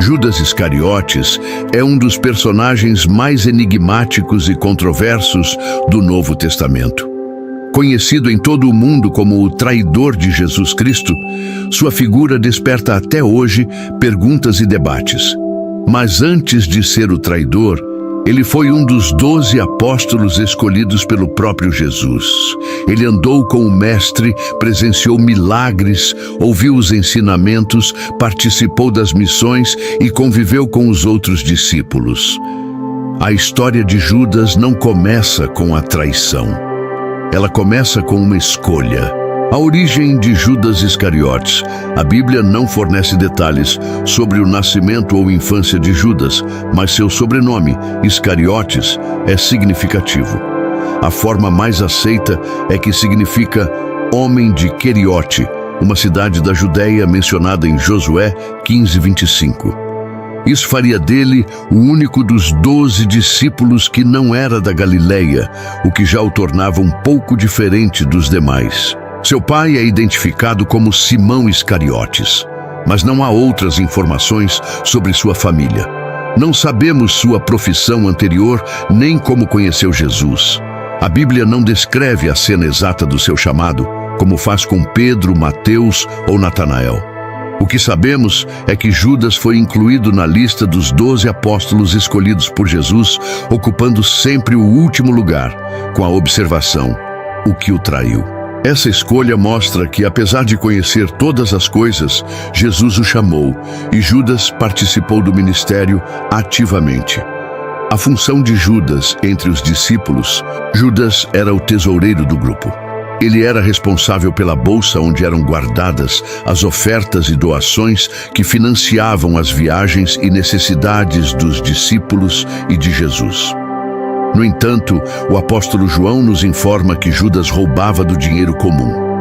Judas Iscariotes é um dos personagens mais enigmáticos e controversos do Novo Testamento. Conhecido em todo o mundo como o traidor de Jesus Cristo, sua figura desperta até hoje perguntas e debates. Mas antes de ser o traidor, ele foi um dos 12 apóstolos escolhidos pelo próprio Jesus. Ele andou com o Mestre, presenciou milagres, ouviu os ensinamentos, participou das missões e conviveu com os outros discípulos. A história de Judas não começa com a traição. Ela começa com uma escolha. A origem de Judas Iscariotes. A Bíblia não fornece detalhes sobre o nascimento ou infância de Judas, mas seu sobrenome, Iscariotes, é significativo. A forma mais aceita é que significa homem de Queriote, uma cidade da Judéia mencionada em Josué 15:25. Isso faria dele o único dos 12 discípulos que não era da Galileia, o que já o tornava um pouco diferente dos demais. Seu pai é identificado como Simão Iscariotes, mas não há outras informações sobre sua família. Não sabemos sua profissão anterior, nem como conheceu Jesus. A Bíblia não descreve a cena exata do seu chamado, como faz com Pedro, Mateus ou Natanael. O que sabemos é que Judas foi incluído na lista dos 12 apóstolos escolhidos por Jesus, ocupando sempre o último lugar, com a observação: o que o traiu. Essa escolha mostra que, apesar de conhecer todas as coisas, Jesus o chamou, e Judas participou do ministério ativamente. A função de Judas entre os discípulos: Judas era o tesoureiro do grupo. Ele era responsável pela bolsa onde eram guardadas as ofertas e doações que financiavam as viagens e necessidades dos discípulos e de Jesus. No entanto, o apóstolo João nos informa que Judas roubava do dinheiro comum.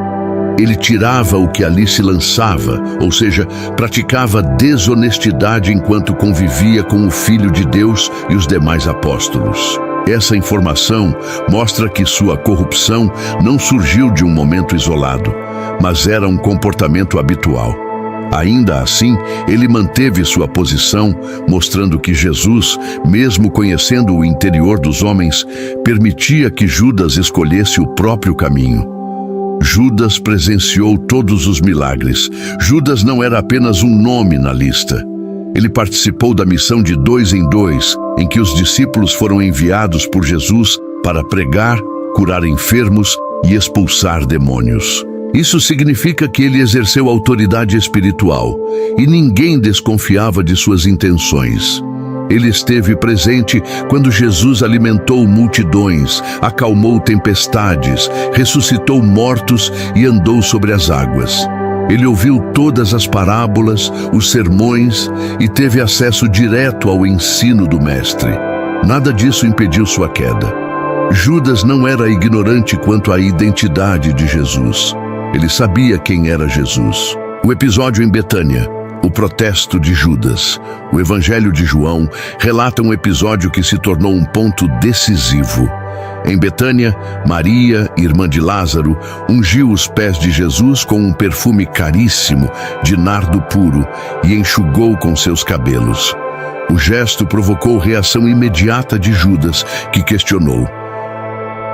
Ele tirava o que ali se lançava, ou seja, praticava desonestidade enquanto convivia com o Filho de Deus e os demais apóstolos. Essa informação mostra que sua corrupção não surgiu de um momento isolado, mas era um comportamento habitual. Ainda assim, ele manteve sua posição, mostrando que Jesus, mesmo conhecendo o interior dos homens, permitia que Judas escolhesse o próprio caminho. Judas presenciou todos os milagres. Judas não era apenas um nome na lista. Ele participou da missão de 2 em 2, em que os discípulos foram enviados por Jesus para pregar, curar enfermos e expulsar demônios. Isso significa que ele exerceu autoridade espiritual, e ninguém desconfiava de suas intenções. Ele esteve presente quando Jesus alimentou multidões, acalmou tempestades, ressuscitou mortos e andou sobre as águas. Ele ouviu todas as parábolas, os sermões e teve acesso direto ao ensino do Mestre. Nada disso impediu sua queda. Judas não era ignorante quanto à identidade de Jesus. Ele sabia quem era Jesus. O episódio em Betânia, o protesto de Judas. O Evangelho de João relata um episódio que se tornou um ponto decisivo. Em Betânia, Maria, irmã de Lázaro, ungiu os pés de Jesus com um perfume caríssimo de nardo puro e enxugou com seus cabelos. O gesto provocou reação imediata de Judas, que questionou: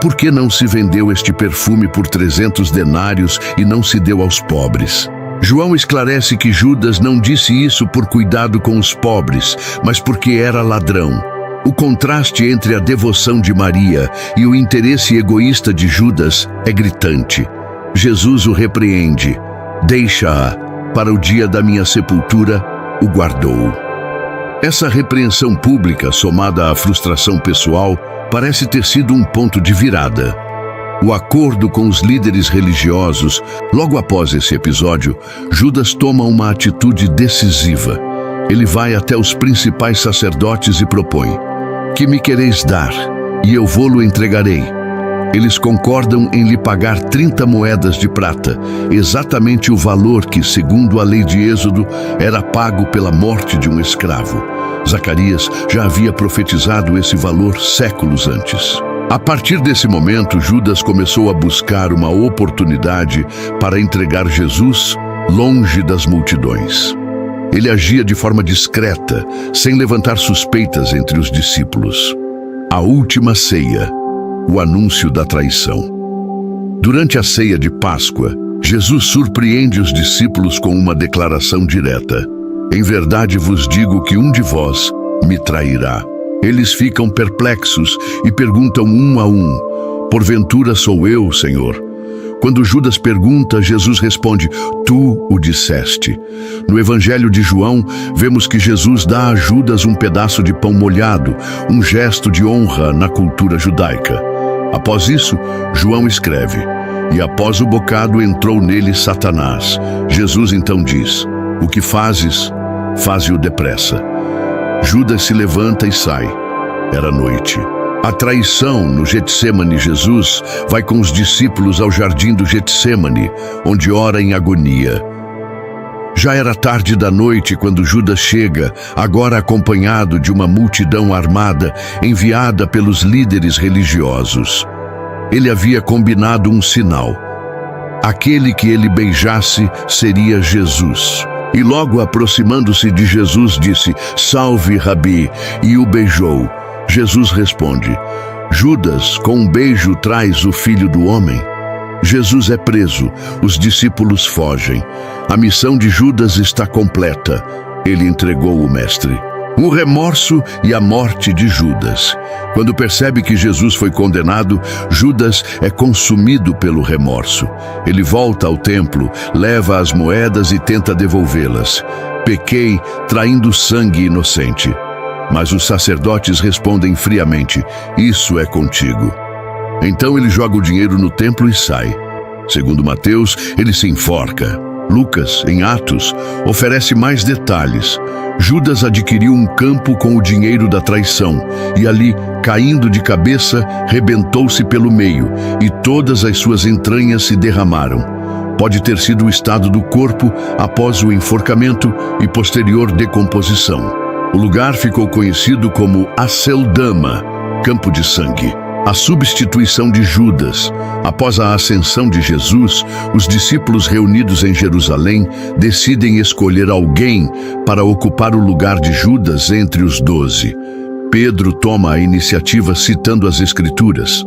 por que não se vendeu este perfume por 300 denários e não se deu aos pobres? João esclarece que Judas não disse isso por cuidado com os pobres, mas porque era ladrão. O contraste entre a devoção de Maria e o interesse egoísta de Judas é gritante. Jesus o repreende. Deixa-a, para o dia da minha sepultura, o guardou. Essa repreensão pública, somada à frustração pessoal, parece ter sido um ponto de virada. O acordo com os líderes religiosos. Logo após esse episódio, Judas toma uma atitude decisiva. Ele vai até os principais sacerdotes e propõe: que me quereis dar, e eu vô-lo entregarei. Eles concordam em lhe pagar 30 moedas de prata, exatamente o valor que, segundo a lei de Êxodo, era pago pela morte de um escravo. Zacarias já havia profetizado esse valor séculos antes. A partir desse momento, Judas começou a buscar uma oportunidade para entregar Jesus longe das multidões. Ele agia de forma discreta, sem levantar suspeitas entre os discípulos. A última ceia, o anúncio da traição. Durante a ceia de Páscoa, Jesus surpreende os discípulos com uma declaração direta: "Em verdade vos digo que um de vós me trairá." Eles ficam perplexos e perguntam um a um: "Porventura sou eu, Senhor?" Quando Judas pergunta, Jesus responde: "Tu o disseste." No Evangelho de João, vemos que Jesus dá a Judas um pedaço de pão molhado, um gesto de honra na cultura judaica. Após isso, João escreve: "E após o bocado entrou nele Satanás." Jesus então diz: "O que fazes, faze-o depressa." Judas se levanta e sai. Era noite. A traição no Getsêmani. Jesus vai com os discípulos ao jardim do Getsêmani, onde ora em agonia. Já era tarde da noite quando Judas chega, agora acompanhado de uma multidão armada, enviada pelos líderes religiosos. Ele havia combinado um sinal. Aquele que ele beijasse seria Jesus. E logo aproximando-se de Jesus, disse: "Salve, Rabi", e o beijou. Jesus responde: "Judas, com um beijo traz o Filho do Homem?" Jesus é preso, os discípulos fogem. A missão de Judas está completa. Ele entregou o Mestre. O remorso e a morte de Judas. Quando percebe que Jesus foi condenado, Judas é consumido pelo remorso. Ele volta ao templo, leva as moedas e tenta devolvê-las. "Pequei, traindo sangue inocente." Mas os sacerdotes respondem friamente: "Isso é contigo." Então ele joga o dinheiro no templo e sai. Segundo Mateus, ele se enforca. Lucas, em Atos, oferece mais detalhes. Judas adquiriu um campo com o dinheiro da traição, e ali, caindo de cabeça, rebentou-se pelo meio, e todas as suas entranhas se derramaram. Pode ter sido o estado do corpo após o enforcamento e posterior decomposição. O lugar ficou conhecido como Aceldama, campo de sangue. A substituição de Judas. Após a ascensão de Jesus, os discípulos reunidos em Jerusalém decidem escolher alguém para ocupar o lugar de Judas entre os 12. Pedro toma a iniciativa citando as Escrituras: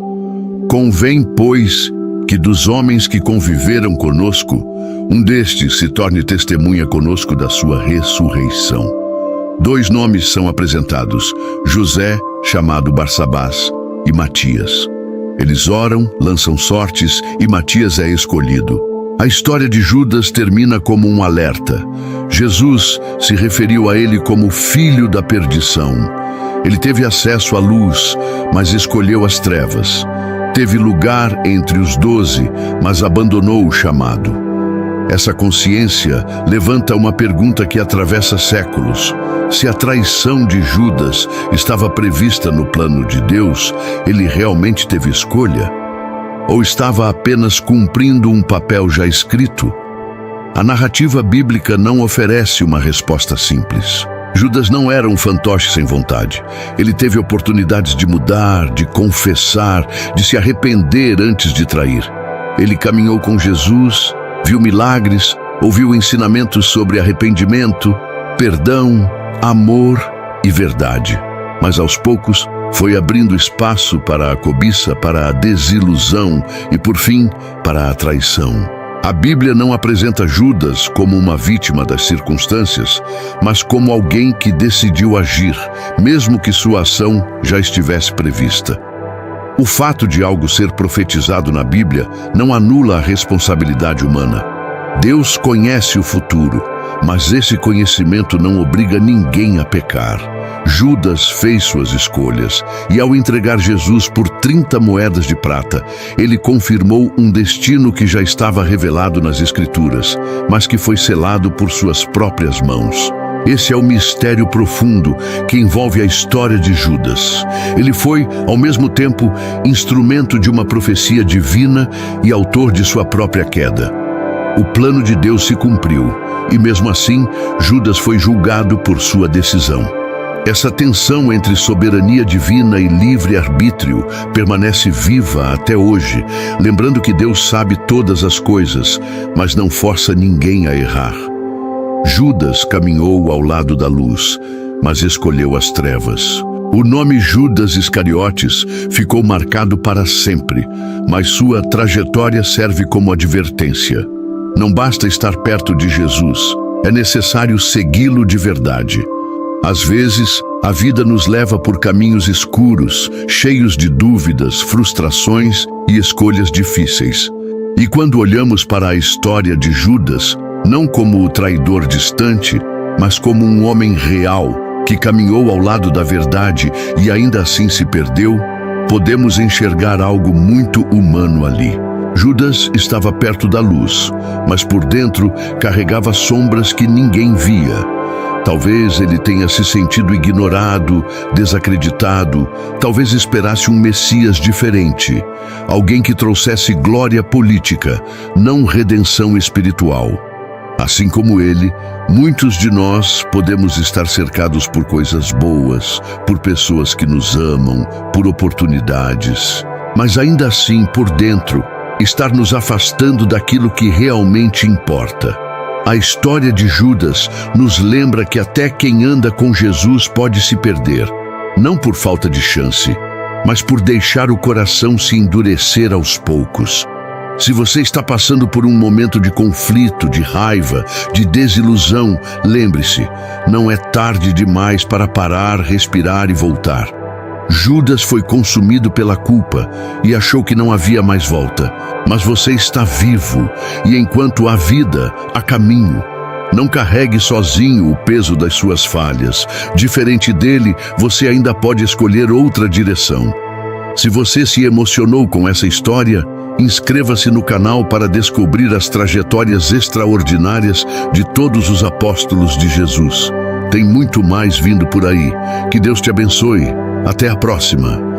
"Convém, pois, que dos homens que conviveram conosco, um destes se torne testemunha conosco da sua ressurreição." 2 nomes são apresentados: José, chamado Barsabás, e Matias. Eles oram, lançam sortes e Matias é escolhido. A história de Judas termina como um alerta. Jesus se referiu a ele como filho da perdição. Ele teve acesso à luz, mas escolheu as trevas. Teve lugar entre os 12, mas abandonou o chamado. Essa consciência levanta uma pergunta que atravessa séculos. Se a traição de Judas estava prevista no plano de Deus, ele realmente teve escolha? Ou estava apenas cumprindo um papel já escrito? A narrativa bíblica não oferece uma resposta simples. Judas não era um fantoche sem vontade. Ele teve oportunidades de mudar, de confessar, de se arrepender antes de trair. Ele caminhou com Jesus, viu milagres, ouviu ensinamentos sobre arrependimento, perdão, amor e verdade. Mas aos poucos foi abrindo espaço para a cobiça, para a desilusão e, por fim, para a traição. A Bíblia não apresenta Judas como uma vítima das circunstâncias, mas como alguém que decidiu agir, mesmo que sua ação já estivesse prevista. O fato de algo ser profetizado na Bíblia não anula a responsabilidade humana. Deus conhece o futuro, mas esse conhecimento não obriga ninguém a pecar. Judas fez suas escolhas, e ao entregar Jesus por 30 moedas de prata, ele confirmou um destino que já estava revelado nas Escrituras, mas que foi selado por suas próprias mãos. Esse é o mistério profundo que envolve a história de Judas. Ele foi, ao mesmo tempo, instrumento de uma profecia divina e autor de sua própria queda. O plano de Deus se cumpriu, e mesmo assim, Judas foi julgado por sua decisão. Essa tensão entre soberania divina e livre-arbítrio permanece viva até hoje, lembrando que Deus sabe todas as coisas, mas não força ninguém a errar. Judas caminhou ao lado da luz, mas escolheu as trevas. O nome Judas Iscariotes ficou marcado para sempre, mas sua trajetória serve como advertência. Não basta estar perto de Jesus, é necessário segui-lo de verdade. Às vezes, a vida nos leva por caminhos escuros, cheios de dúvidas, frustrações e escolhas difíceis. E quando olhamos para a história de Judas, não como o traidor distante, mas como um homem real, que caminhou ao lado da verdade e ainda assim se perdeu, podemos enxergar algo muito humano ali. Judas estava perto da luz, mas por dentro carregava sombras que ninguém via. Talvez ele tenha se sentido ignorado, desacreditado, talvez esperasse um Messias diferente, alguém que trouxesse glória política, não redenção espiritual. Assim como ele, muitos de nós podemos estar cercados por coisas boas, por pessoas que nos amam, por oportunidades, mas ainda assim, por dentro, estar nos afastando daquilo que realmente importa. A história de Judas nos lembra que até quem anda com Jesus pode se perder, não por falta de chance, mas por deixar o coração se endurecer aos poucos. Se você está passando por um momento de conflito, de raiva, de desilusão, lembre-se, não é tarde demais para parar, respirar e voltar. Judas foi consumido pela culpa e achou que não havia mais volta. Mas você está vivo e enquanto há vida, há caminho. Não carregue sozinho o peso das suas falhas. Diferente dele, você ainda pode escolher outra direção. Se você se emocionou com essa história, inscreva-se no canal para descobrir as trajetórias extraordinárias de todos os apóstolos de Jesus. Tem muito mais vindo por aí. Que Deus te abençoe. Até a próxima.